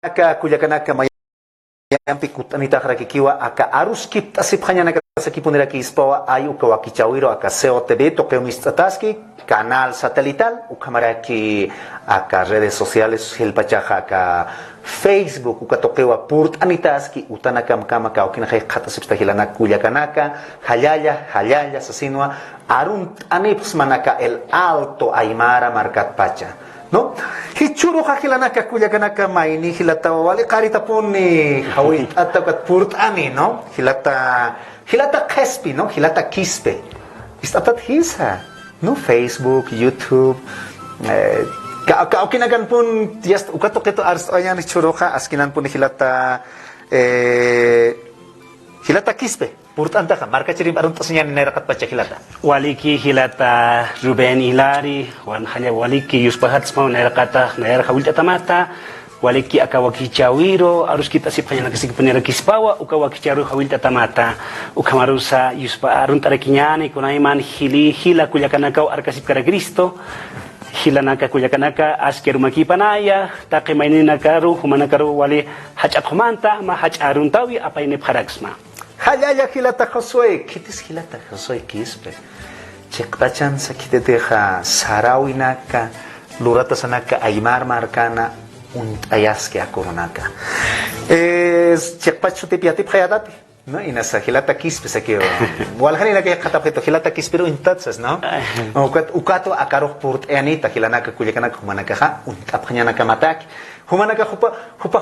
Aka kuyakanaka mayampi kutanita harakikiwa aka aruskip tasiphañanaka sakipuniraki ispawa ay ukawakichawiro aka COTV toqueumistataski canal satelital ukamaraki aka redes sociales hilpachaja aka Facebook ukatoquewa purtanitaski utanakamkama ka ukinaje qatasipstahilana kuyakanaka hayaya sasinwa arunt anips manaka el Alto Aymara markat pacha. No, hichuro hakilanaka kuyakanaka maini hilata wali karita puni hawit atakat purtani no hilata kespi no hilata kispe istatat hisa no Facebook YouTube ka okinagan pun just ukato keto ars ayan hichuroha askinan pun hilata kispe purtanta ka marka chirim arun tasnya nerakat baca hilata waliki hilata Ruben Hilari wan hanya waliki yusbahat semua nerakata hawilta tamata waliki akawaki chawiro arus kita sipanya nakasik peneraki spawa ukawaki charu hawilta tamata ukamarusa yusba arun tarakinyani kunaiman hila kuyakanaka arkasip kara Kristo hilanaka kuyakanaka askerumaki panaya taqimainina karu humanakaru wali hajat humanta ma hajarun tawi apa ini pharaksma hayaya hilata Josué kitis hilata Josué kispe chekpachan sakiteteja sarawinaka lurata sanaka aymar markana ayaske akoronaka chekpachu tepiatip hayadati no inasa hilata kispe sakio walhanina que qatapito hilata kispero intatsas no ukato akaroh purt anita hilanaka kuyakanaka humanaka untaphañanaka mataki humanaka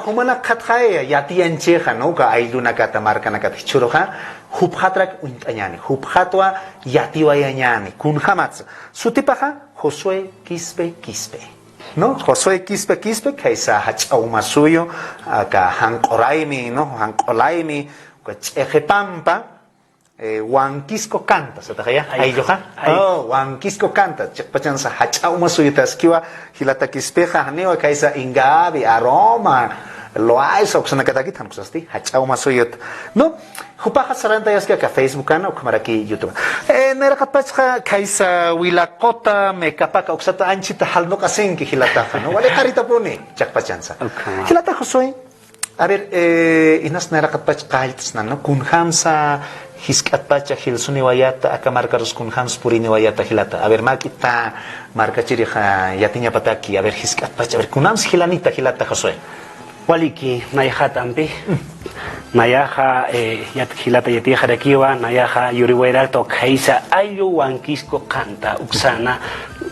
humanaka khatkhaya yatiancheja no ka ailunaka tamarkanaka tichuroja huphatrak untanyani huphatwa yatiwayanyani kunhamats sutipaja Josué kispe no Josué kispe kaisa hachawmasuyo ka hanqoraimi no hanqolaimi ejepampa Huanquisco canta, ¿se te jaya? Ahí yo ja. Oh, Huanquisco canta. Chepachansa hachawma suyutas kiwa hilata kispeja haneo kaisa ingabi aroma lo hay soxana katakit hamsasti hachawma suyut. No, hupaja saranta yaska ka Facebook ana ukamaraki YouTube. Nera kapachka kaisa wilakota me kapaka uksata anchita halno kasenki hilata no. Wale harita puni chepachansa. Hilata Josué. A ver, inas nera kapach kahits na no kunhamsa hiskat pacha hilsuni wayata akamarkarus kunhams purini wayata hilata. A ver, makita marka chirija yatinya pataki. A ver, hiskat pacha. A ver, kunhams hilanita hilata Josué. Waliki nayaha tampi. Nayaha yat hilata yati harakiwa nayaha yuriwera to kaisa ayo Huanquisco canta uksana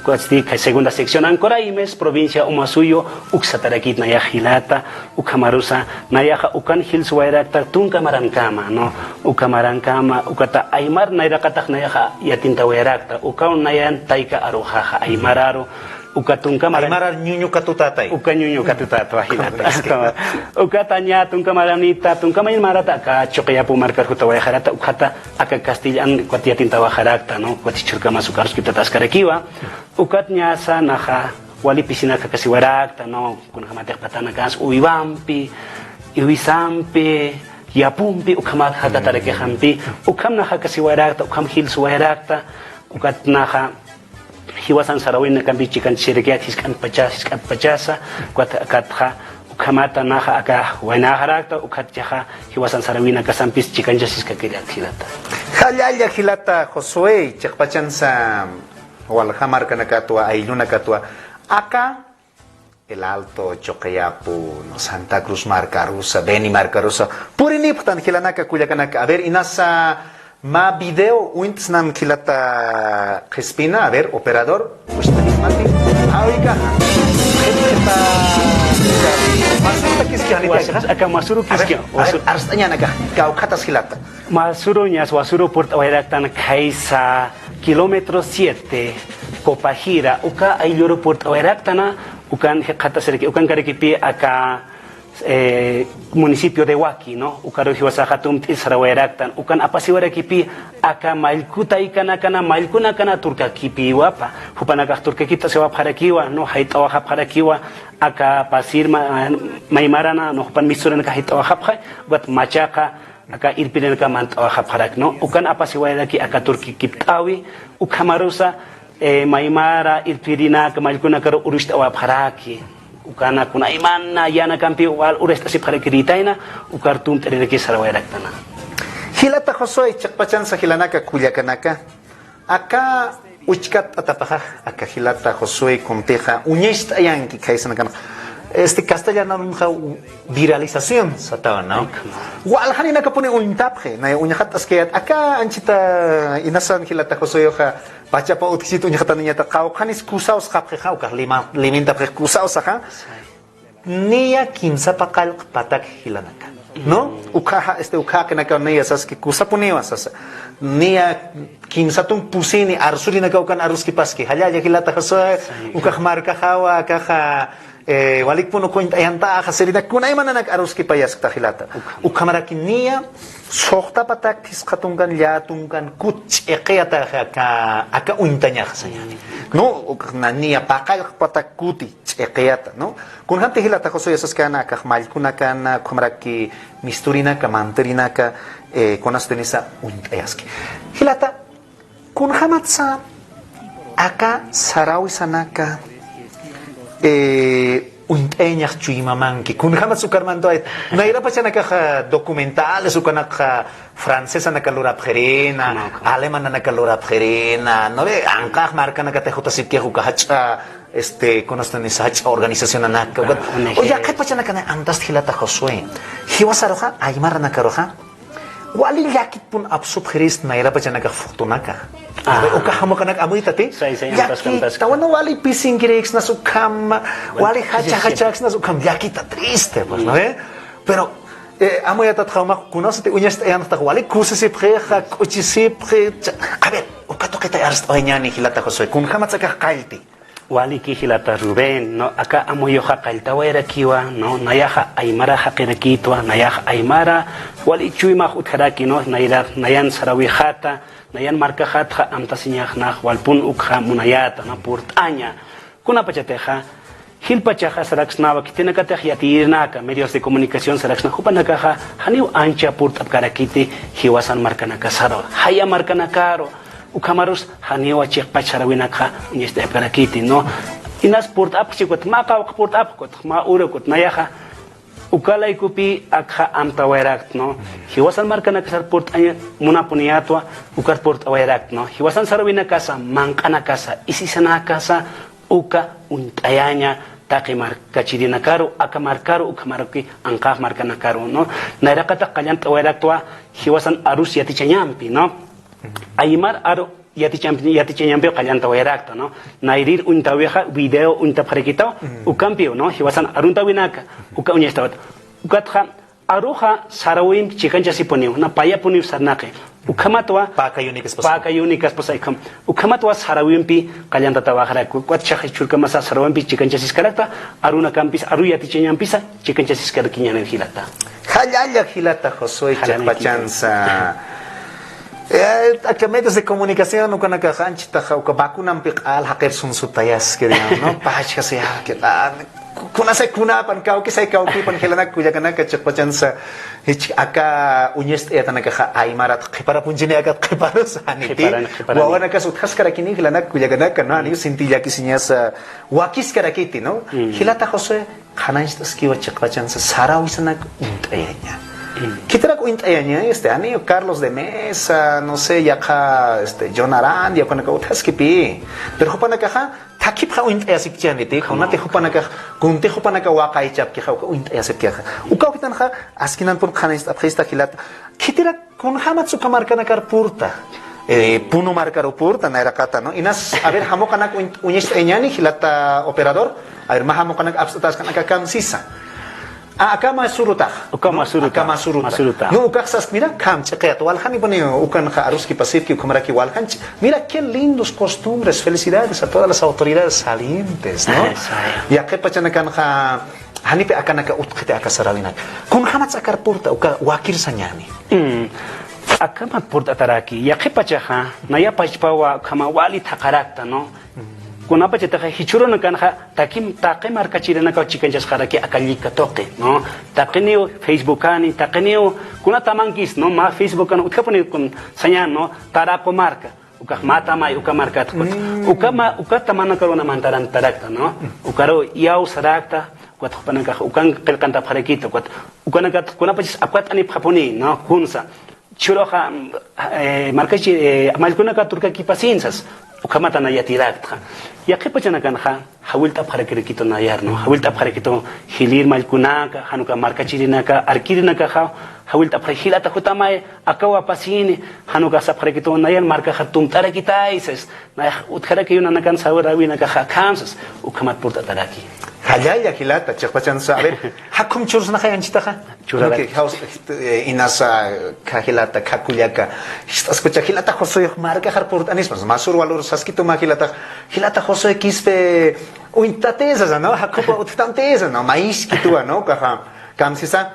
kuasti kai segunda sección Ancoraimes provincia Umasuyo uksatarakit nayaha hilata ukamarusa nayaha ukan hilswaira tunka marankama no ukamaраnkama ukata aymar nairakata nayaha yatinta wairakta ukaun nayan taika arohaha aymararo ukatunka marar nyunyu katutatay ukanyunyu katutata hilata ukatanya tunka maranita tunka main marata ka choqyapu markar hutawaya harata ukata aka castillan kwatiatin tawajarakta no kwatichurka masukaros kitataskarakiwa ukatnya sanaha wali pisina ka kasiwarakta no kunhamatek patana kas uibampi iwisampi yapumpi ukamat hatatareke hampi ukamna ha kasiwarakta ukam hilsuwarakta ukatnaha hiwasan sarawin kan bichikan sirgiat hiskan pachasa katha ukamata naha aka wanaharakta ukatjaha hiwasan sarawin kasampis chikan jasis kakiriat hilata hayaya hilata Josué chekpachansa walhamar kanakatua ailuna katua aka el Alto Choqueyapu no Santa Cruz Marcarusa Beni Marcarusa puriniptan hilanaka kuyakanaka a ver inasa ma video uintsnam kilata Crespina, a ver, operador, pues mati, oiga, acá masuru kiski, arstañan acá, caucatas hilata. Masuru ñas wasuru port oiraktan kaisa kilómetro 7 Copajira, uka ayloro port oiraktana, ukan hekata serki, ukan karekipi acá municipio de Huaki, ¿no? Ukaro hiwasahatum tisrawairaktan, ukan apasiwara kipi aka mailkuta ikana kana mailkuna kana turka kipi wapa, hupanaka turka kita sewa parakiwa, no haitawa parakiwa aka pasir maimarana no hupan misurana ka haitawa haphay, but machaka aka irpinen ka mantawa haparak, no? Ukan apasiwara ki aka turki kiptawi, ukamarusa maimara irpirina ka mailkuna karo urishtawa paraki. ukana kuna imana yana campi wal uresta si para kiritaina ukartum tere que sarawairakta. Hilata Josué chakpachan sa hilanaka kuyakanaka. Aka uchkat atapaja aka hilata Josué conteja uñest ayan ki kaisanakan. Castellano nunca viralización sataba, ¿no? Wal hanina ka pone un tapje, na uñahat askeat aka anchita inasan hilata Josué oja pacha pa utkisit uñahata niya ta kaw kanis kusaos kapje kaw ka liminta pre kusaos aka niya kinsa pakal patak hilanaka. No, ukaha ukaha na ka niya sas ki kusa puniwa sas niya kinsa tung pusini arsuri na ka ukan arus ki paski halya hilata Josué ukah marka hawa kaha walik puno ko ayanta haserida kunay man nag-arus ki payas ta hilata ukamara kinia sohta patak tis katungan liatungan kuch eqiyata ka aka untanya khasanyani no na niya pakal patak kuti eqiyata no kun hanti hilata ko soyas kana ka mal kunakana kumara ki misturina ka manterina ka konas tenisa untayaski hilata kun hamatsa aka sarawi sanaka untenya chuimaman ki kun hamat sukar manto ay naira pa siya naka documentales o kanaka francesa nakalura pherina alemana nakalura pherina no ve angkah marka nakatehuta sipke hu kahacha konostan ni sacha organización anaka o ya kay pa siya nakana antas hilata Josué hiwasaroha aymara nakaroha wali yakit pun absub khiris naira pa siya nakafortunaka o kahamo kanak amoy tati yaki tawana wali pising girex na sukam wali hacha na sukam yaki ta triste pues no pero amoy atat khama kunosate uñas ayan ta wali kusisi prekha kuchisi pre a ver o kato kita arst oñani hilata Josué kun khama tsaka kalti wali ki hilata Rubén no aka amoyo hakalta wera kiwa no nayaha aymara haqirakitwa nayaha aymara wali chuima utharaki no nayan sarawi khata nayan marka khatha amtasinyakh na walpun ukha munayata na purtaña kuna pachateja hilpachaja saraxnava kitina katej yatirnaka medios de comunicación saraxna hupanakaja haniu ancha purt apkarakiti hiwasan markanaka saro haya markanakaro ukamaros haniu achik pacharawinaka nyeste apkarakiti no inas purt apchikot maka purt apkot ma urekot nayaja ukalay kupi akha amtawairakt no hiwasan markana kasar port anya munapuniatwa ukar port awairakt no hiwasan sarwina kasa mankana kasa isisana kasa uka untayanya takimar kachirina karo akamar karo ukamaruki angkah markana karo no nairakata kalyan tawairaktwa hiwasan arus yati chanyampi no aymar aro yati champion kalyan tawairakta no nairir untaweja video untapharekita ukampio no hiwasan arunta winaka uka unyestawat ukatha aruha sarawim chikancha siponiu na paya poniu sarnake ukamatwa paka unikas posaikam ukamatwa sarawimpi kalyan tatawahara kwat chakhi churka masa sarawimpi chikancha siskarakta aruna kampis aru yati chanyampisa chikancha siskarakinya hilata halya hilata Josué chapachansa Acá medios de comunicación no kana kahanch ta ka bakunan piqal haqir sun sutayas que no pacha se que kuna se kuna pan kau ki sai kau ki pan helana kuya kana ka chapachan sa hich aka unyest eta na ka aymarat khipara punjine aka khipara saniti wawana ka suthas kara kini helana kuya kana kana ni sintilla ki sinyas wakis kara kiti no hilata Josué khanais taski wa chapachan sa sarawisana untayanya Kitara kuintayanya ani Carlos de Mesa no sé ya ka John Arandia kana ka utaskipi pero hopana ka takip ka uintaya sikchaniti khonate hopana ka kunte hopana ka waqai chap ki kha uintaya sikya ukaw kitan kha askinan pun khana aprista kilat kitira kun hamatsu kamar kana kar purta puno marcar purta na erakata no inas a ver hamo kana unyes enyani hilata operador a ver mahamo kana abstatas kana ka kamsisa akama suruta no ukaxas mira kam cheqet walhani pone ukan kharuski pasifki ukamraki walhanch mira qué lindos costumbres felicidades a todas las autoridades salientes no ya que pachana kan kha hanipe akana ka utqite akasarawina kun hamat sakar purta uka wakir sanyani akama purta taraki ya que pachaha naya pachpawa kama wali thakarakta no kuna pa cheta hichuro na kanha takim taqe marka chirena ka chikanchas kharaki akalika toqe no taqenio facebook ani taqenio kuna tamankis no ma facebook kan utkapone kun sanya no tarako marka uka mata mai uka marka uka tamana karona mantaran tarakta no ukaro yau sarakta kwat hupanaka ukan qilqanta pharekito kwat ukanaka kunapachis akwat ani phaponi no kunsa churoja markachi amalkunaka turkaki pasinsas ukamata na yatirakta yaqipachanakanja hawilta pharekito nayar no hawilta pharekito hilir malkunaka hanuka markachirinaka arkirinaka hawilta phahilata hutamay akawa pasini hanuka sa pharekito nayar marka hatum tarakitaises na utkaraki yunanakan sawarawinaka khamsas ukamat purta taraki Hayaya hilata, chakpachan sa, a ver, hakum churus na kayan chita ka? Churada. Inasa kahilata, kakulyaka, escucha, hilata josoy, marca harport anismas, masur walur saskito ma hilata josoy kispe, uintateza, no? Hakupa utanteza, no? Mais kitua, no? Kaha, kamsisa,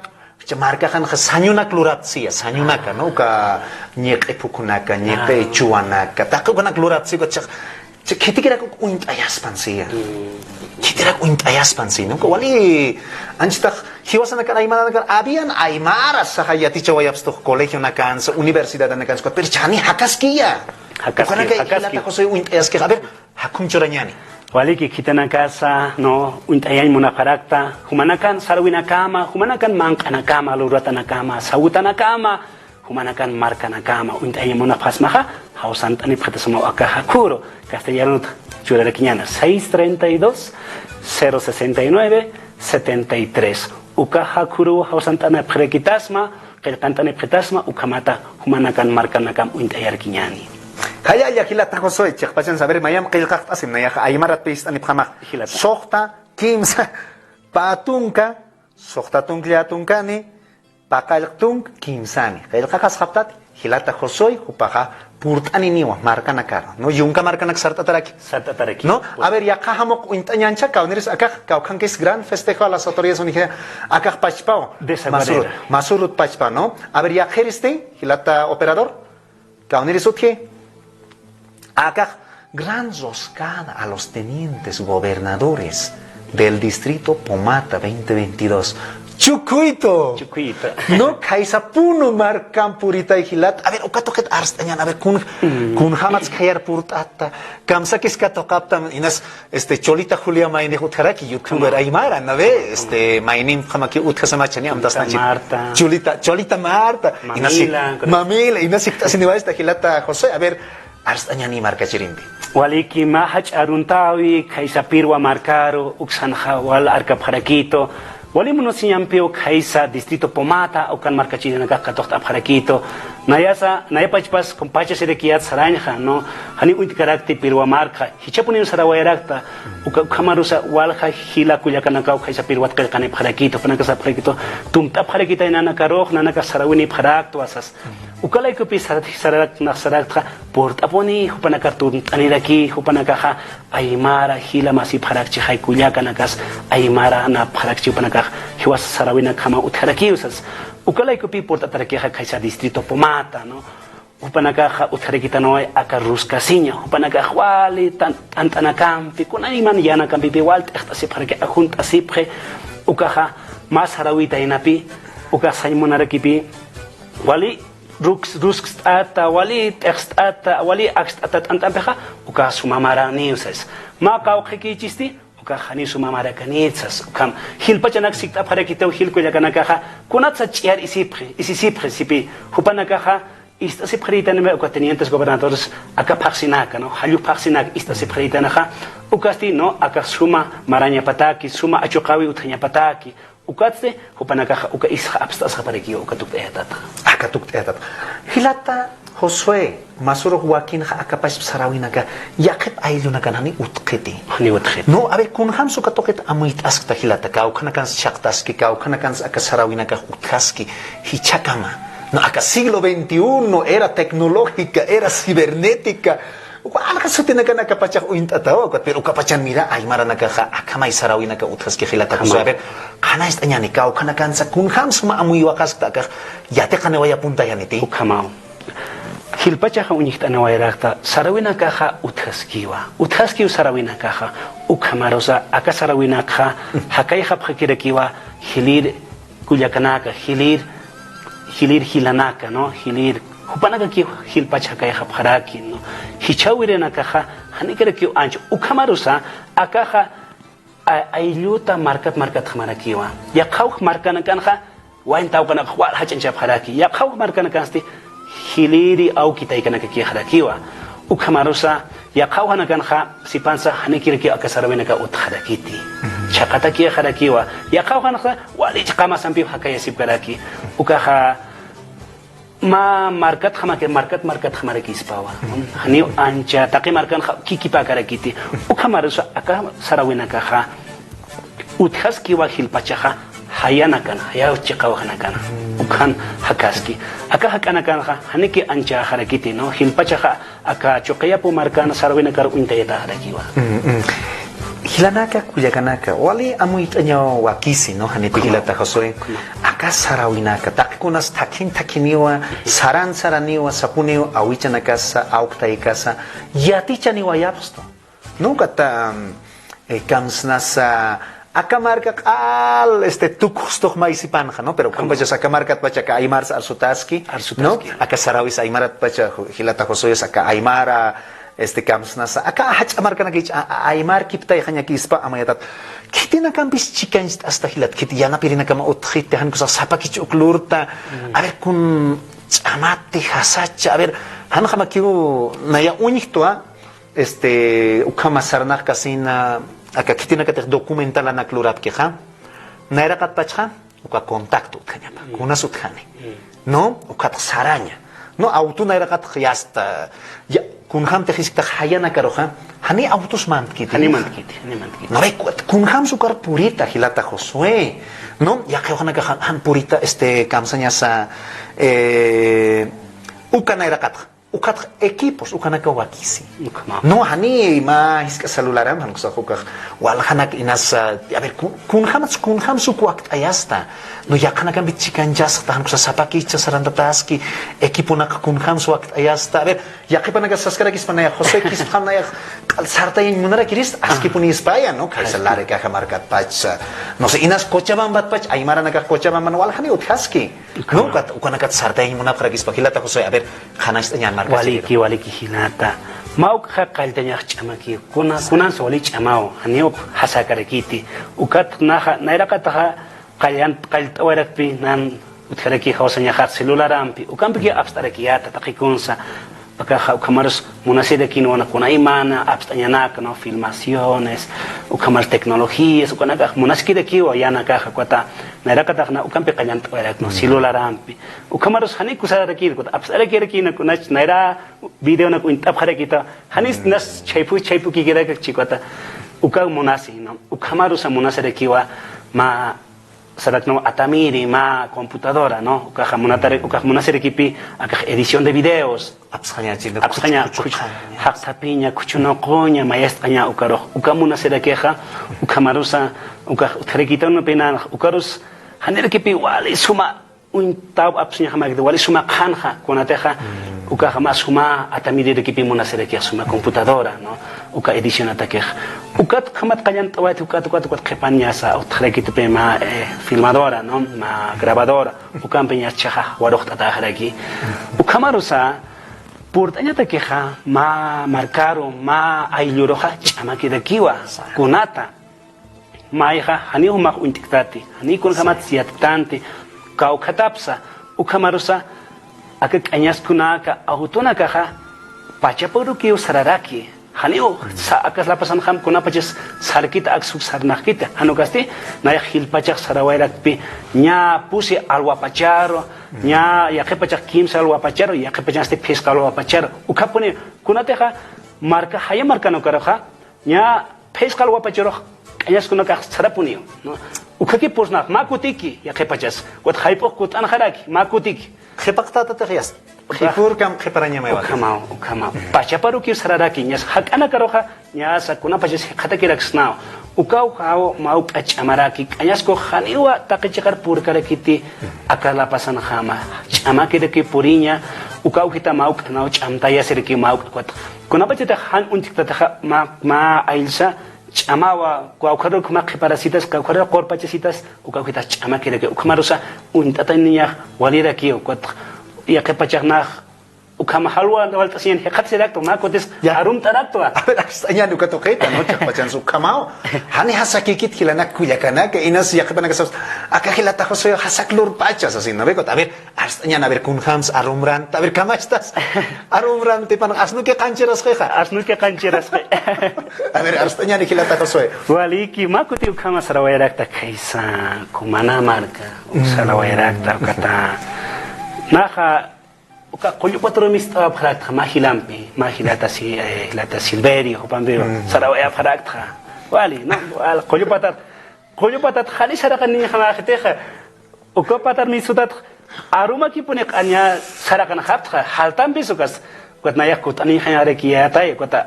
marca han sanyuna kluratsia, sanyunaka, no? Ka nyek epukunaka, nyek chuanaka, takubana kluratsia, chak, kitikira ko uintayas pansia. Kitirak uintayas pansi, no? Kawali, anjita, hiwasan na kan aymara na kan abian aymara sa hayati chawayabs to colegio na kan sa universidad na kan pero chani hakaskiya. Hakaski ko sa uintayas ka, aber hakum churanyani. Wali ki kita na casa, no, uintayan mo na karakta, humanakan sarawin na kama, humanakan mangka na kama, lurata na kama, sawuta na kama, humanakan marka na kama, uintayan mo na pasmaha, hausan tani pata sa mga akahakuro, castellano Chura de Quiñana, 632-069-73. Uka hakuru hausantana prekitasma, keltantane pretasma, ukamata humanakan markanakam uintayar Quiñani. Kaya yakilata kosoy, chakpachan saber mayam kilkakt asim na yaka aymarat pist aniphamak. Sohta kimsa patunka, sohta tungliatunkani, pakaltung kimsani. Kilkakas haptat, hilata kosoy, upaka purtani niwa marca nakar no yunka marca nak sarta taraki no a ver ya kahamok uintanyancha kauniris akak kaukhankis gran festejo a las autoridades unije akak pachpao masurut pachpa no a ver ya geriste hilata operador kauniris utje akak gran roscada a los tenientes gobernadores del distrito Pomata 2022 Chucuito. No, kaisa puno marcam purita hilat. A ver, okatoket arstañan. A ver, kun hamats kayar purtata. Kamsa kis katokaptam inas cholita Julia maini utkaraki youtuber aymara, ¿no ve? Mainim hamaki utkasamachani amdas nachi. Marta. Cholita Marta. Mamila. Inas iktasiniwa esta hilata José. A ver, arstañani marca chirimbi. Waliki mahach aruntawi kaisa pirwa marcaro uksanha wal arka parakito. Wali mo siyampio kaisa distrito Pomata o kan markachina nakakatokta parakito nayapachpas compacha serekiat saranja no hani uint karakti pirwa marka hichapunin sarawayarakta ukamarusa walha hila kuyakanaka kaisa pirwat kalkane parakito panakasa parakito tumta parakita inana karok nanaka sarawini parakto asas ukalay ko pisat sarak nasarakta portaponi hupanakatum taniraki hupanakaha aymara hila masi parakchi hay kuyakanakas aymara na parakchi hupanaka hiwas sarawina kama utharaki usas ukalay ko pi portataraki kaisa distrito Pomata no upanaka utharakita noy akaruskasinya upanaka wali tantanakampi kunaiman yana kampi walt ehtasi parake junta sipre ukaha mas harawita inapi ukasaymonarakipi wali ruskstata wali textata wali axtata antampeja uka sumamara niusas ma kauqikichisti uka hani sumamara kanitsas ukam hilpachanak sikta parakiteu hilko yakanakaja kunatsa chiar isipre sipi hupanakaja ista se preditaneme uka tenientes gobernadores aka paxinaka no halu paxinak ista se preditanaja ukasti no aka suma maraña pataki suma achuqawi uthaña pataki ukatse hupanakaja uka isha abstas parakio uka tukteatata akatukteatat hilata Josué masuro Joaquín akapash sarawinaka yakep aylunaka nani utqiti no a ver kun hamsu katoket amuit askta hilata ka ukanakan shaqtaski ka ukanakan akasarawinaka utkaski hichakama no acá siglo XXI era tecnológica era cibernética Alka sutina ka nakapachak uintataw pero kapachan mira ay maranaka akamay sarawi naka utkas ki khilata ko saber kana istanya ni ka kana sa kun hams ma amuy wakas ta ka yate kana waya punta yaniti ukamao hilpacha ha unikta na waya rakta sarawi naka utkaskiwa sarawi naka ukamarosa aka sarawi naka hakai ha phakirakiwa hilir kuyakanaka hilir hilanaka no hilir Hupanaga ki hilpacha kaya haraki no hichawire nakaha hanikere ki ancho ukamarusa akaha ayluta markat khmarakiwa ya khawk markana kanha wain taw kana khwal hachan chap kharaki ya khawk markana kansti hiliri au kitai kana ki kharakiwa ukamarusa ya khawhana kanha sipansa hanikirki akasarawena ka ut kharakiti chakata ki kharakiwa ya khawhana wali chqama sampi hakaya sip karaki ukaha ma markat khamaraki ispawa hani ancha taqi markan kiki pa karakiti ukamarusa aka sarawena ka uthaski wa hilpachaha hayana kana haya chiqawhana kana ukhan hakaski aka hakana kana haniki ancha harakiti no hilpachaha aka choqya pu markan sarawena kar untayeta harakiwa hilanaka kuyakanaka wali amuit anyo wakisi no haniti hilata hosoe aka sarawinaka takunas takiniwa saraniwa sapuniwa awichanaka sa auktaikasa yatichaniwa yapsto no kata kamsnasa akamarka al tukustok maisipanja no pero kumpacha akamarkat pacha ka aymar sa arsutaski no akasarawis aymarat pacha hilata hosoe aka aymara kamsnasa aka hachmar kana kich aymar kiptay khanya kispa amayatat kitina kampis chikanst hasta hilat kit yana pirina kama utkhit han kusa sapa kich uklurta a ver kun chamati hasacha a ver han khama kiu naya unihtoa ukama sarnakh kasina aka kitina katek documentala na klurat ke kha naira kat pachha uka contacto khanya pa kunas utkhani no ukat saranya no auto naira kat khiyasta ya kun ham te khiskta hayana karoha hani autos mantkiti no ve kun ham sukar purita hilata josue no ya que hona ka han purita kamsanya sa ukana irakat ukat equipos ukana ka wakisi no hani ma hiska celularam han kusa hukah wal hanak inas a ver kun ham suku akt ayasta no ya kana kan bitchikan jas han kusa sapaki chasaranda taski equipo nak kun ham su akt ayasta a ver ya que panaga saskara kis panaya jose kis panaya sarta in munara kiris aski puni ispaya no kaisa lare ka markat pach no se inas Cochabamba pach aymara nak Cochabamba wal hani uthaski no kat ukana kat sarta in munafra kis pakilata jose a ver khanas tanya wali ki hinata mau khaltanya chamaki kunan soli chamao aniop hasakarekiti ukat naira kataha qaltawarakpi nan utkaraki hawsanya khat celularampi ukampi abstarakiyata taqikunsa paka ukamarus munasida kinona kuna imana abstañanak no filmaciones ukamar tecnologías ukanaka munaskida kiwa yana kaja kwata narakata na ukampi qallant warak no celularampi ukamarus hani kusara kir kwata abstarakira kina kunach naira video na kuin tabkhara kita hanis nas chaipu ki gira ka chikwata ukam munasi no ukamarus munasida kiwa ma sarakno atamiri ma computadora no ukamunasir equipi edición de videos absanya haktapinya kuchuno qonya maestanya ukamunasir keja ukamarusa ukharekitano pena ukarus hanere equipi wali suma un tab absanya hamagde wali suma khanja konateja ukahama suma atamiri equipi munasir keja suma computadora no uka edición atakeja ukat khamat qallant tawat ukat qepanya sa utkharekit pema filmadora no ma grabadora ukampenya chaja waroqta tahraki ukamarusa portanya takeja ma marcaro ma ayluroja chamaki de kiwa kunata maiha hani huma untiktati hani kun khamat siattanti kau khatapsa ukamarusa akak anyas kunaka autuna kaha pachaporu ki usararaki hanio sa akas lapasan kham kuna paches sarkit aksu sarnakita hanokasti na khil pachak sarawairak pi nya pusi alwa pacharo nya ya khepachak kim salwa pacharo ya khepachak ste fiskal alwa pacharo ukapone kuna teha marka haya marka no karaha nya fiskal alwa pacharo anyas kuna ka sarapunio no ukaki posna makutiki ya khepachas kot khaipo kot an kharaki makutiki khepakta ta khiyas khipur kam khiparanya mai ukama pachaparu ki sararaki nyas hakana karoha nyasa kuna paches khataki raksnao ukau kao mau achamaraki anyas ko khaniwa takichakar pur karakiti akala pasan khama chamaki de ki purinya ukau kita mau kanau chamtaya serki mau kwat kuna pacheta han untikta ma ailsa chamawa kwa kharo kuma khiparasitas ka kharo korpachesitas ukau kita chamaki de ukmarusa untata niya walira ki kwat ya que pachakna ukama halwa walta sien hekat sedakto ma kotes Ya. arum tarakto A ver, hasta ya nunca toqueta, ¿no? Chapachan su camao. Hani hasakikit hilana kuyakana, que inas yakapana que sos. Acá hilata josoyo hasaklur pachas, así, ¿no? A ver, hasta ya, a ver, kunhams, arumran, a ver, ¿cómo estás? Arumran, te pan, asnu que cancheras jeja. asnu ke kancheras A ver, hasta ya ni hilata josoyo. waliki ma kuti ukama sarawairakta kaisa kumana marka sarawairakta kata naha uka kolyo patro mista pharakta mahilata si hilata silverio pambeo sarawaya pharakta wali no wal kolyo patat khali sarakan ni khama khteha uka patar mi sudat aruma ki pune kanya sarakan khatha haltam bisukas kot nayak kot ani khayare kiya tai kota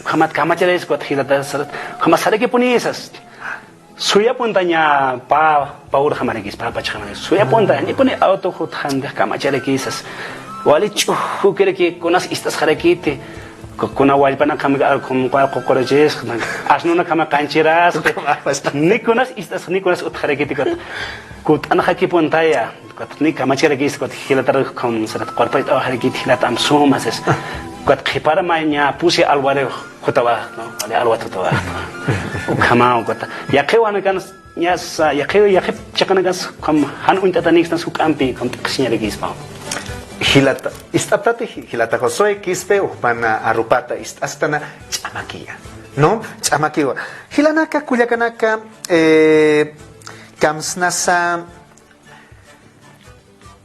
khamat kamachales kot hilata sarat khamasare ke puni esas suya puntanya paur khamare kis pa khamare suya punta ni puni auto khut khan kamachale kisas wali chuhu kere ki konas istas harakite kuna walpana kamiga kum pa kokorojes asnuna kama kanchiras ni konas ut harakite kot ana khaki puntaya kot ni kamachale kis kot hilatar khum sarat korpait au harakite hilat am sumases kot khipara manya pusi alware khutawa no ale alwa tutawa ukama kot yakewana kan nyasa yakhe chakana gas kam han untatanix nas ukampi kom tsinyare kis pa Hilata, istaptate hilata josoy kispe upana arupata istastana chamakia. No? Chamakiwa. Hilanaka kuyakanaka kamsnasa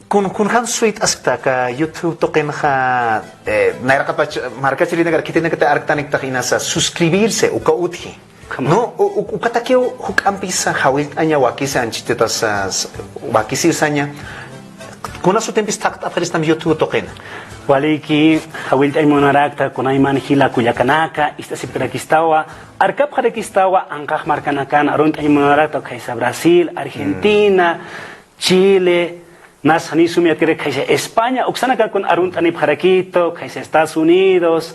kun han sweet asptaka YouTube tokenha naira kapach marca chilina gar kitena kata arktanik takinasa suscribirse uka uthi. No, ukatakeo hukampisa hawil anya wakisa anchitetas wakisi usanya kuna su tempis takt aferistam YouTube token. waliki hawil ay monarakta kunay man hila kuyakanaka istasipirakistawa arkap harakistawa angkah markanakan arunt ay monarakta kaysa Brasil, Argentina, Chile, nas hani sumiatire kaysa España, uksanakan kun arunt ani harakito kaysa Estados Unidos,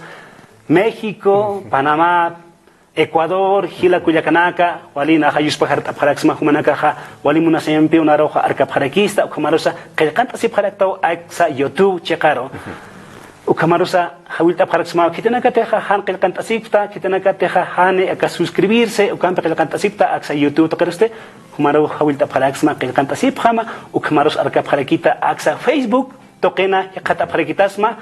México, Panamá, Ecuador, hila kuyakanaka, wali na hayus paharat aparaksma humanaka ha, wali muna sempe una roja arkap harakista, ukamarosa kayakanta si paharaktaw sa YouTube chekaro. Ukamarosa hawilta aparaksma kitanaka teha han kayakanta sipta, kitanaka teha hane aka suscribirse, ukampa kayakanta sipta aksa YouTube tokaroste, humaro hawilta aparaksma kayakanta siphama, ukamaros arkap harakita aksa Facebook, tokena yakata aparakitasma,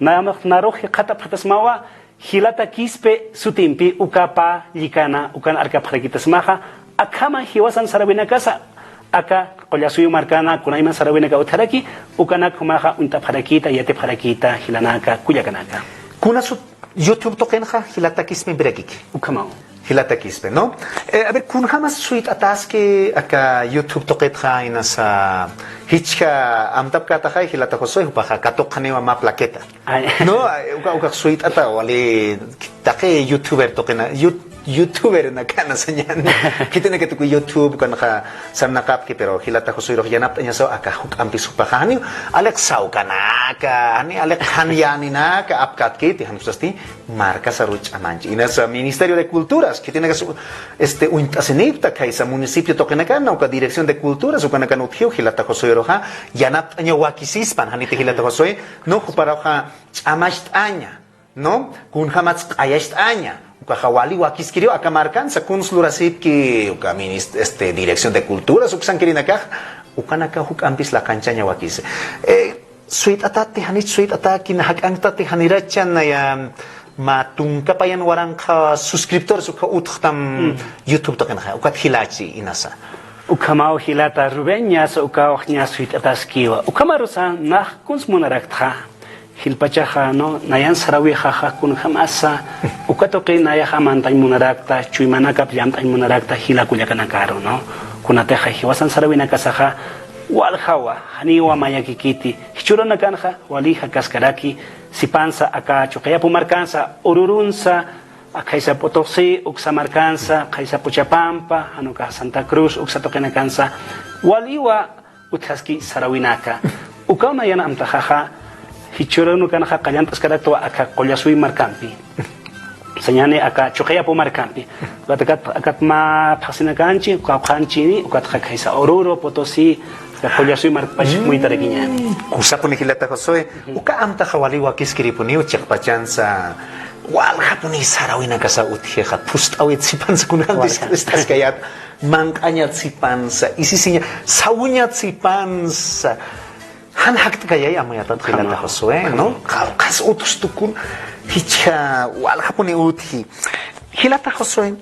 naroj yakata aparakitasmawa, hilata kispe sutimpi ukapa likana ukan arka parakitas maha akama hiwasan sarawina kasa aka qolyasuyu markana kunaiman sarawina ka utharaki ukana kumaha unta parakita yate parakita hilanaka kuyakanaka Kuna su YouTube tokenha hilata kispe berekik. ukamao Hilata kispe, no? A ver, kun hamas suit ataske aka YouTube toketha inasa hichka amtap kata khay hilata kosoy hupaha katokane ma plaqueta. No, uka suit ata wali take YouTuber tokena YouTuber na kana sanyan. Kita na ketu YouTube kan ka sarnakap ki pero hilata kosoy ro yanap nya so aka huk ampi supaha ni Alexa kana ka ani Alex hanyani na ka apkat ki han susti marca saruch amanchi. Inasa Ministerio de Culturas que tiene que untasenipta kaisa municipio tokenakana uka Dirección de Culturas uka nakanuthiu hilata kosoy roja yanap anya wakisispan hanite hilata kosoy no para hoja amasht anya no kun hamats ayasht anya uka hawali wakiskirio akamarkan sa kunslurasip ki uka Dirección de Culturas uka sankirinaka uka nakahuk ampis la cancha nya wakis sweet atati hanit sweet ataki na hakangtati hanirachan na yan matungka pa yan warang ka subscriptors uka utkhtam YouTube to kanha ukat hilachi inasa ukamao hilata rubenya so uka nya suit ataskiwa ukamarusa na kuns munarakta hilpachaha no nayan sarawi kha kun khamasa ukatoke naya khamantay munarakta chuimanaka pyamtay munarakta hila kulyakana karo no kunate hiwasan sarawi nakasaha walhawa haniwa mayakikiti hichurana kanha waliha kaskaraki sipansa aka chukaya pumarkansa ururunsa akaisa Potosí uksa markansa kaisa Puchapampa hanuka Santa Cruz uksa tokenakansa waliwa uthaski sarawinaka ukauna yana amtahaha hichuranu kanha kallantas karakto aka qolyasui markampi señane aka chukaya pumarkampi akat ma phasinakanchi ukaphanchini ukat kaisa Oruro Potosí Kapoya soy marpash muy tarequiñani. Kusapuni hilata Josué, uka amta hawaliwa kiskiripuniu chakpachansa. Wal hapuni sarawina kasa utjeja, pust awit sipansa kunal estas kayat, mangkanya sipansa, isisinya, sawunya sipansa. Han hakt kayay amayatan hilata Josué, no? Kas utus tukun, hicha, wal hapuni uthi. Hilata Josué,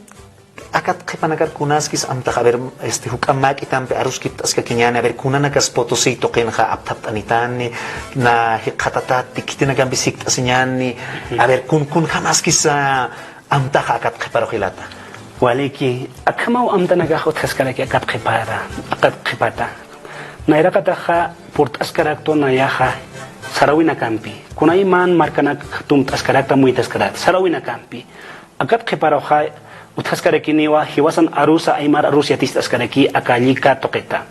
akat kipanagar kunaskis amta a ver hukamak itampe aruskit aska kinyana a ver kunanakas Potosí tokenja aptat anitani na hikatata tikitinagan bisik asinyani a ver kun hamaskis amta akat kiparojilata Waliki akamau amta nagahot kaskaraki akat kipata naira kataja port askarakto nayaja sarawina kampi kunay man markanak tumt askarakta muy askarat sarawina kampi akat kiparoja Utascarekiniwa, Hiwasan Arusa, Aymar Arusiatis Ascareki, Akalika Toketa.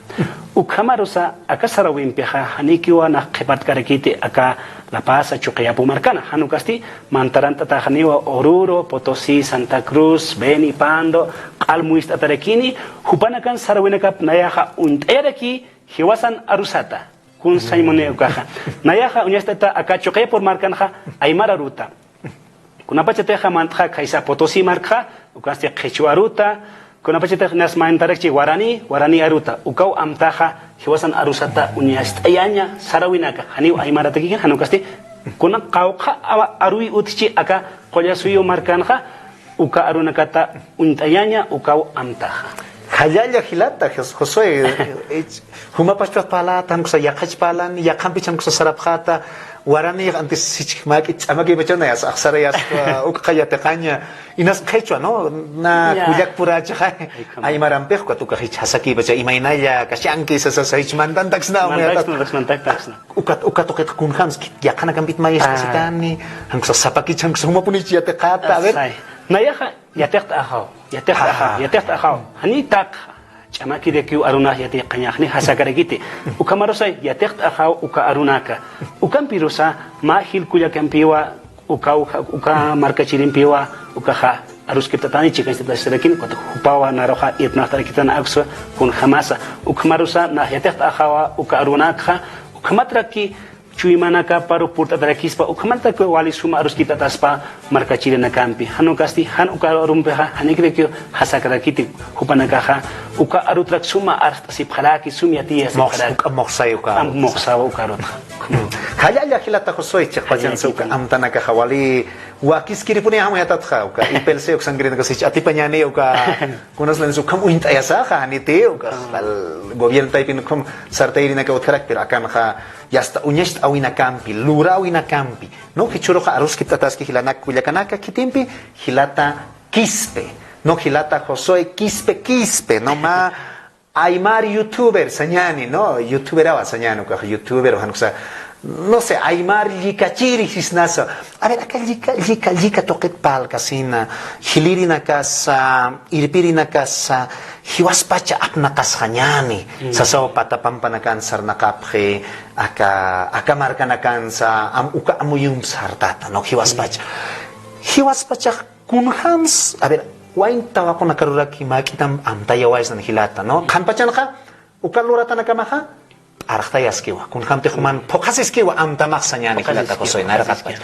Ukamarusa, Akasarawin Peja, Hanikiwa, Nakepat Karekiti, Aka La Paz, Chukayapu Marcana, Hanukasti, Mantaranta Tajaniwa, Oruro, Potosí, Santa Cruz, Beni, Pando, Almuist Atarekini, Hupanakan Sarawinakap, Nayaja, Untereki, Hiwasan Arusata, Kun Saimone Ukaja. Nayaja, Unyastata, Aka Chukayapur Marcanja, Aymar Aruta. Kunapachateja mantja kaisa Potosí marca, ukastia Quechua aruta, kunapachateja nas mantarekchi Guarani aruta, ukau amtaja, hiwasan arusata unyastayanya, sarawinaka, haniu aymaratekikan, hanukasti, kuna kauka arui utichi aka, koya suyo marcanja, uka arunakata untayanya, ukau amtaja. Hayaya hilata Josué humapachuat pala tan kusa yakach palan yakampicham kusa sarapjata Guarani antes sichmak amagi bachana yas aksara yas ukayate kanya inas Quechua no na kuyak pura chaha ay marampej ko tuka hichasaki bacha imainaya kasyanki sa hichmandan taxna ukat kunhams yakana gambit mayas kasitani ang sa sapaki chang sumapuni chiyate kata a ver Nayaja yatecht ahao hani tak chamaki de kiu aruna yate kanyahni hasakaregiti ukamarosa yatecht ahao uka arunaka ukampirosa ma hilkuya kampiwa uka marka chirimpiwa uka aruskitatani chikas tasrekin kot hupawa naroha itna tarekitan akso kun hamasa ukamarosa na yatecht ahao uka arunaka ukamatraki Chuimanaka paru purta darakispa ukamanta ko wali suma arus kita taspa marka chile na kampi hanukasti han uka rumpeha hanikrekyo hasakarakiti hupanakaha uka arutrak suma arstasi pharaki sumiati asipharaki moksay uka ukarot Hayaya hilata Josué chakpajan suka amtanaka hawali wakiskiri puni hamu yatatha uka ipelse uk sangrin ka sich atipanyani uka kunas lan sukam uintayasa ka hanite uka gobierno taipin kum sartairina ka utkarak pero akan ha yasta unyest awina campi lura awina campi no kichuro ka arus kitatas ki hilanak kuyakanaka kitimpi hilata kispe no hilata Josué kispe no ma Aymar youtuber sanyani no youtuber awa sanyani uka youtuber hanusa no sé, Aymar likachiri hisnasa. A ver, acá lika toket pal kasina, hilirina casa, irpirina casa, hiwaspacha apna kashanyani. Sasaw patapampanakan sarnakaphe, aka markanakan sa uka amuyum sartata, no hiwaspacha. Hiwaspacha kunhams, a ver, wain tawa ko nakaruraki makitam amtayawais nan hilata, no? Kanpachan ka, ukalurata nakamaha, Arachtayaskiwa, kun hamte human pokasiskiwa amtamak sanyani hilata Josué narakatpach.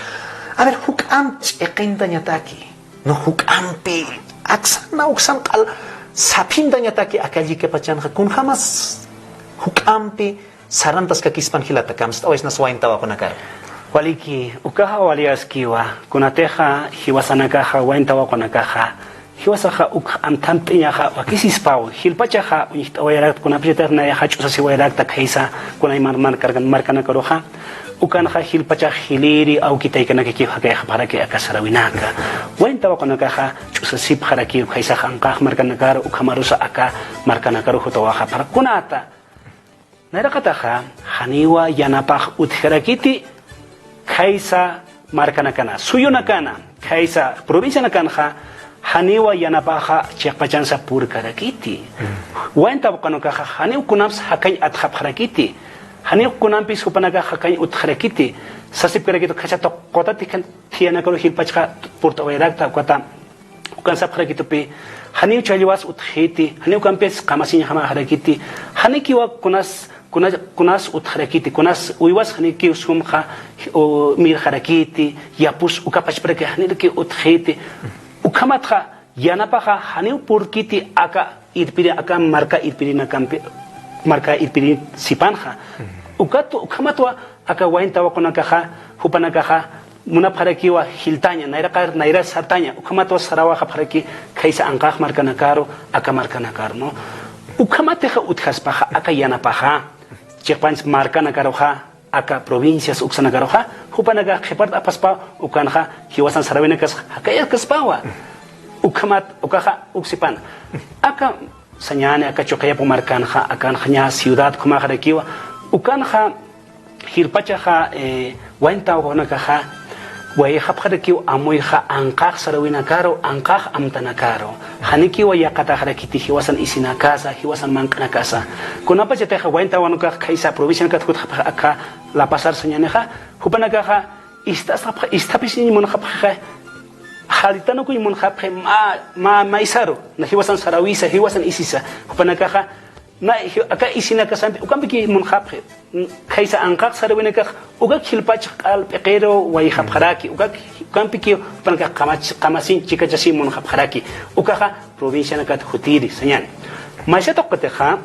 A ver, hukam ekinta nyataki, no hukampi, aksana uksan kal sapinda nyataki akali ke pachan kun hamas hukampi sarantas kakispan hilata kams tawais naswain tawa kunakar. Waliki ukaha waliaskiwa kunateja hiwasanakaha wain tawa kunakaha. Hiwasaha uk amtamtiñaha wakisispaw hilpachaha uñihtawayrak kunapcheterna yaha chusasiwayrakta kaysa kunay markana karoha ukanaha hilpachaj hiliri aw kitaykanaki hakayha paraki akasarawinaka waintawa kunakaha chusasip haraki kaysa anqaj markanakar ukamarusa aka markanakaru hutawaha para kunata narakataha haniwa yanapaj utjarakiti kaysa markanakana suyunakana kaysa provincia nakanja Haniwa yanapaha chakpachansa purkarakiti. Wainta bukanukaha haniw kunams hakay at hapharakiti. Haniw kunampis hupanaka hakay utharakiti. Sasip karakito kachato kota tikan tiyanakaro hilpachka purtawairakta kota ukansap harakito pi. Haniw chaliwas uthiti. Haniw kampes kamasinya hama harakiti. Hanikiwa kunas kunas utharakiti kunas uiwas haniki usumkha o mir harakiti yapus ukapach preke haniki uthiti ukamatha yanapaha haniu purkiti aka irpiri aka marka irpiri na kampe marka irpiri sipanja ukamatwa aka wainta wakunakaha hupanakaha muna pharakiwa hiltanya naira sartanya ukamatwa sarawa pharaki kaisa angkah marka nakaro aka marka nakar no ukamateja uthaspaja aka yanapaja chepans marka nakaroja aka provincias uxanakaroja hupanaga khepart apaspa ukanja hiwasan sarawenekas hakaya kaspawa ukamat ukaja uksipan aka sanyane aka chokaya pumarkanja aka khanya ciudad kumajarakiwa ukanja hirpachaja wainta ugonakaja wai hapjarakiwa amoyja angkah sarawinakaro angkah amtanakaro haniki wa yakata harakiti hiwasan isinakasa hiwasan mankanakasa kunapa cheteja wainta wanuka kaisa provincial katkut aka la pasar sanyaneja hupanakaja istapisini monjapja halitano kuy monjapja ma isaro na hiwasan sarawisa hiwasan isisa hupanakaja na aka isinakasa ukambiki monjapja kaisa angkak sarawinaka uga khilpach al peqero wai hapjaraki uga kampiki panka kamasin chikachasi mon hapjaraki ukaha provincia nakat hutiri sanyan maisa toqteja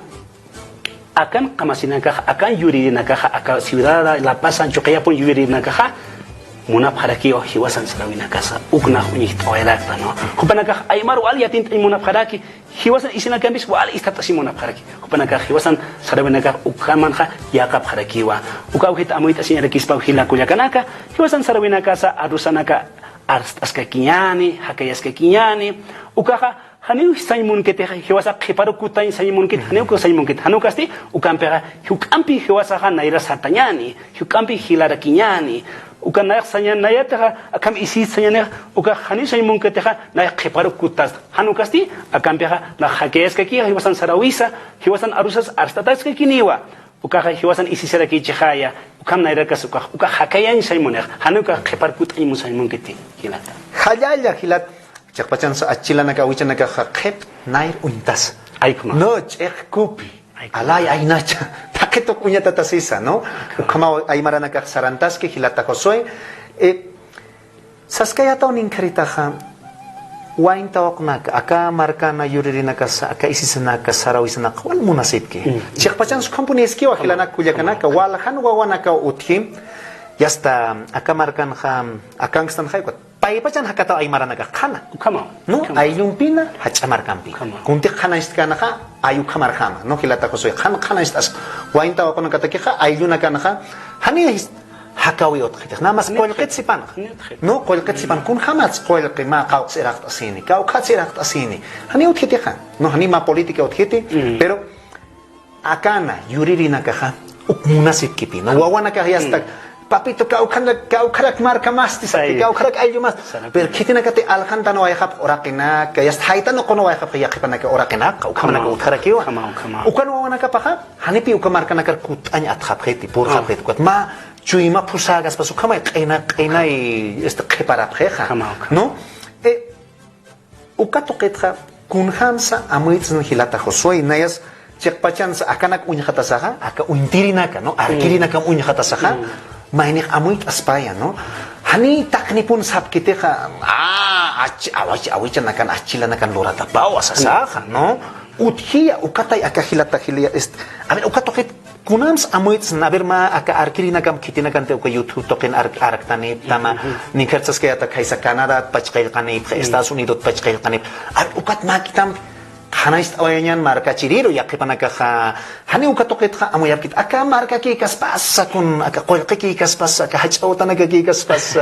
akan kamasinaka akan yuridinaka aka ciudad la pasan choqaya pon yuridinaka muna pharaki o hiwasan sarawinaka sa ukna unik toelata no kupanaka aymar wal yatin muna pharaki hiwasan isina kambis wal istatasi muna pharaki kupanaka hiwasan sarawinaka ukamanja yakap pharakiwa ukawhit amuit asinyara kispa hila kuyakanaka hiwasan sarawinaka sa arusanaka aska kinyani hakayaska kinyani ukaha haniu saimun kete hiwasa khiparo kutain saimun kete haniu ko saimun kete hanu kasti ukampera hukampi hiwasa naira satanyani hukampi hilara kinyani ukanayak sanyan nayataha akam isi sanyan uka hani saimun keteha na kheparo kutas hanu kasti akampeha na hakes ke ki hiwasan sarawisa hiwasan arusas arstatas ke kiniwa uka hiwasan isi seraki chihaya ukam naira kasuka uka hakayan saimun hanu ka khepar kutai musaimun keti hilata hajaya hilat chakpachan sa achilana ka wichana ka khep nair untas aikuma no chek kupi alay ainacha taketo kunya tatasisa no kama aymarana ka sarantas ke hilata kosoy saskaya taw ning karitaha wain tawaknak aka markana yuririna ka aka isisana ka sarawisana wal munasib ke chekpachan su companies ke wakilana kulyakana ka wal han wawana ka uthim yasta aka markan kham akangstan khay ko paipachan hakata aymarana ka khana kama no ayumpina hachamar kampi kunti khana istkana ka ayu khamar khama no hilata kosoy khana istas wain tawakona kataki kha ayuna kana kha hani hakawi otkhit namas qolqit sipan no qolqit sipan kun khamats qolqi ma qawq siraqt asini kaw khat siraqt asini hani otkhit kha no hani ma politika otkhiti pero akana yuririna ka munasib kipi no wawana ka yastak papito kau karak marka mas tisaki kau karak ayu mas per kitina kate alkhanta no aykhap orakina kayas haita no kono aykhap yakipana ka orakina kau kamana ka utharakiwa ukan wana ka pakha hanipi ukamarka nakar kut anya atkhap kheti pur khap kheti kot ma chuima pusagas pasu kamay qina este khepara kheha no ukato qetha kun khamsa amuitsun hilata khosoi nayas chekpachan sa akanak unya khatasaha aka untirina ka no arkirina kam unya khatasaha mainik amuit aspaya no hani takni pun sab kiteha awichan nakan achila nakan lorata bawa sasaha no uthia ukatai aka hilata hilia est amen ukatokit kunams amuit naber ma aka arkirina kam kitina kan te uka youtube token araktani tama nikertsas ke ata kaisa canada pachqil qani estados unidos pachqil qani ukat ma kitam Hanais awayanyan marka ciriro yakipana ka hani ukatokit ka amoyapkit aka marka ki kaspas kun aka qolqi ki kaspas aka hachawta naga ki kaspas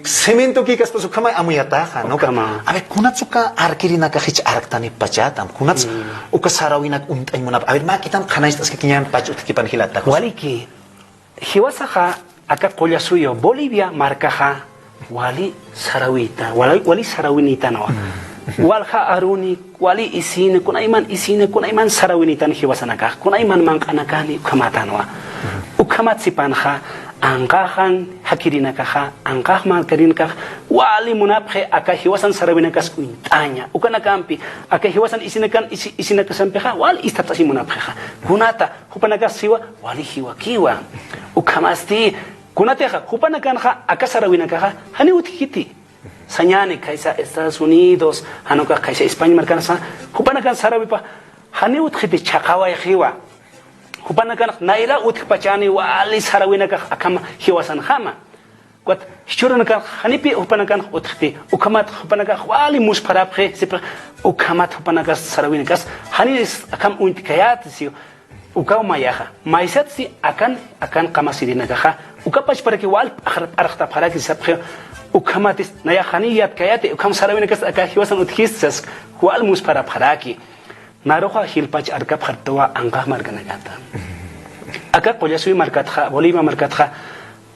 cemento ki kaspas kama amoyata no kama abe kunatsuka arkirina ka hich arktani pachatam kunats ukasarawina untay muna abe makitam khanais aska kinyan pachut ki panhilata waliki hiwasaha aka qollasuyo Bolivia markaha wali sarawita wali sarawinita no walha aruni wali isine kuna iman sarawinitan hiwasanaka kuna iman mankanakani ukamatanoa ukamat sipanha anqahan hakirinakaja anqaj markarinakaj wali munapje aka hiwasan sarawinakas kuintaña ukanakampi aka hiwasan isinakasampeja wali istatasi munapjeja kunata hupanakas siwa wali hiwakiwa ukamasti kunateja hupanakanja aka sarawinakaja hani utkiti sañane kaisa Estados Unidos hanuka kaisa España markanasa hupanakan sarawipa hani utkiti chaqaway hiwa Hupanakan naila utkpachani wali sarawinaka akama hiwasan hama. Kuat hichuranaka hanipi hupanakan utkti ukamat hupanaka wali musparapre sipra ukamat hupanaka sarawinakas hanis akam untikayat si ukaw mayaha. Maisat si akan kamasirinaka ukapach para ki wal arakta para ki sapre ukamatis naya haniyat kayate ukam sarawinakas aka hiwasan utkisas wal musparapharaki. Naroja hilpach arkap hartawa angkah markanagata. Akak polyasui markatha, Bolivia markatha,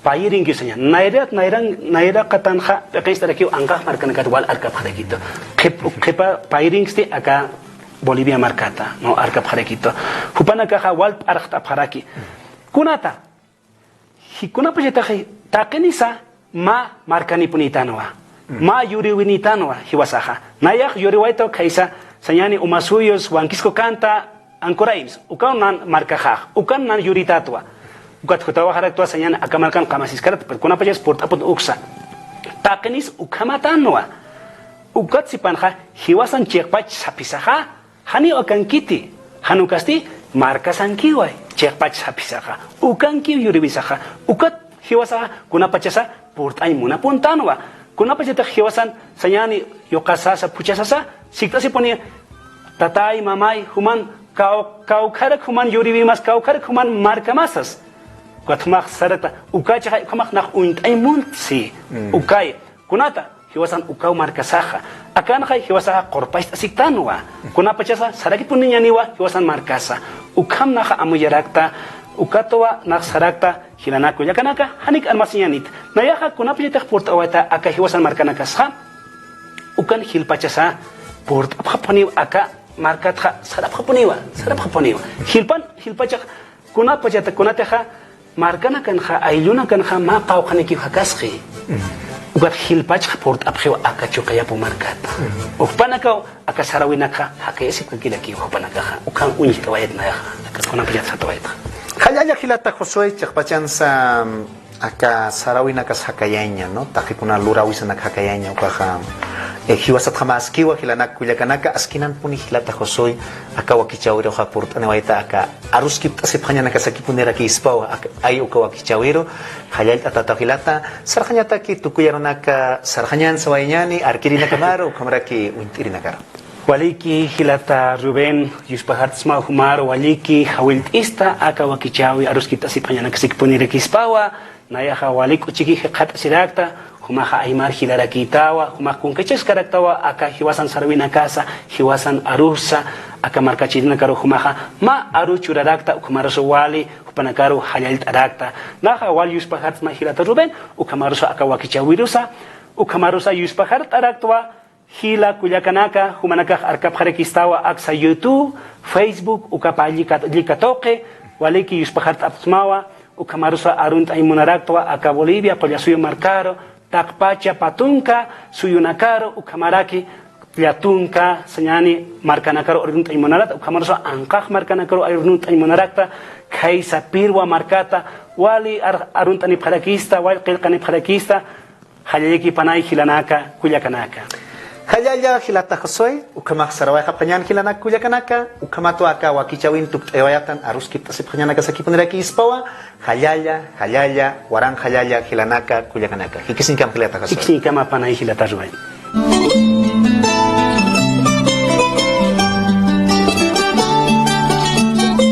pairing gisanya. Naira katanja, pekais terakiu angkah markanagat wal arkap harekito. Kepa pairing sti aka Bolivia markata, no arkap harekito. Hupanakaha wal arkap haraki. Kunata. Hikuna pajetahi takenisa ma markani punitanoa. Ma yuri winitanoa hiwasaha. Nayak yuri waito kaisa Sañani umasuyos wankisko kanta ankoraims ukan nan markajaj ukan nan yuritatwa ukat hutawa haraktua sañana akamarkan kamasiskarat pero kuna payas portapot uksa takenis ukamatanwa ukat sipanja hiwasan chekpach sapisaja hani okankiti hanukasti markasankiwai chekpach sapisaja ukanki yuribisaja ukat hiwasaja kuna pachasa portay muna puntanwa kuna pachata hiwasan sañani yokasasa puchasasa sikta se ponía tatay mamay human kaukarak human yuribimas kaukarak human markamasas katmak sarata ukacha kamak nak uintay muntsi ukay kunata hiwasan ukaw markasaja akana kay hiwasaja korpais siktanwa kunapa chasa saraki puniñaniwa hiwasan markasa ukam naja amuyarakta ukatowa nak sarakta hilanako yakanaka hanik almasiñanit nayaja kunapa chita portawata aka hiwasan markanakasja ukan hilpachasa Port apaponiwa aka markatha sarap apaponiwa hilpachak kuna pachata kunateja markana kanja ayluna kanja ma qawqaniki hakasqi ugat hilpachak port aphiwa aka chukaya pu markata upanaka aka sarawinaka hakaysi kakilaki upanaka ukan uñita wayetna kuna pachata tawayta Khayaya hilata Josué chaqpachansa aka sarawinaka hakayaña no tajikuna lurawisana hakayaña ukaja hiwasat jamás kiwa hilanak kuyakanaka askinan puni hilata Josué aka wakichawiro hapurt anewaita aka aruskip asipanya nakasaki punera ki ispawa ay uka wakichawiro hayal atata hilata sarhanyata ki tukuyaronaka sarhanyan sawañani arkirina kamaro kamraki uintirina karo Waliki hilata Rubén yuspahartsma humar waliki hawiltista aka wakichawi aruskip asipanya nakasaki punera ki ispawa nayaha walik uchiki khat sirakta humaha aymar hilarakitawa humah kunkachas karaktawa aka hiwasan sarwina casa hiwasan arusa aka markachirina karo humaha ma aru churarakta ukamaroso wali hupanakaru hayalit arakta naha wal yuspahartsma hilata Ruben ukamaroso aka wakichawirusa ukamarosa yuspahart araktawa hila kuyakanaka humanaka arkap harekistawa aksa YouTube Facebook ukapallikatoke waliki yuspahart apsmawa ukamarusa arunt aymunaraktawa aka Bolivia polyasuyo marcaro takpacha patunka suyunakaro ukamaraki yatunka senyani markanakaro arunt aymunarat ukamarusa angkah markanakaro arunt aymunarakta kaisa pirwa markata wali arunt anipharakista wali qilqani pharakista hayayki panay hilanaka kuyakanaka Hayaya hilata Josué ukamak saraway kapanyan hilanak kuyakanaka ukamato aka wakichawin tuktayawayatan aruskip tasip kanyanaka sakipuniraki ispawa hayaya warang hayaya hilanaka kuyakanaka hikisin kam hilata Josué hikisin kam panay hilata Ruben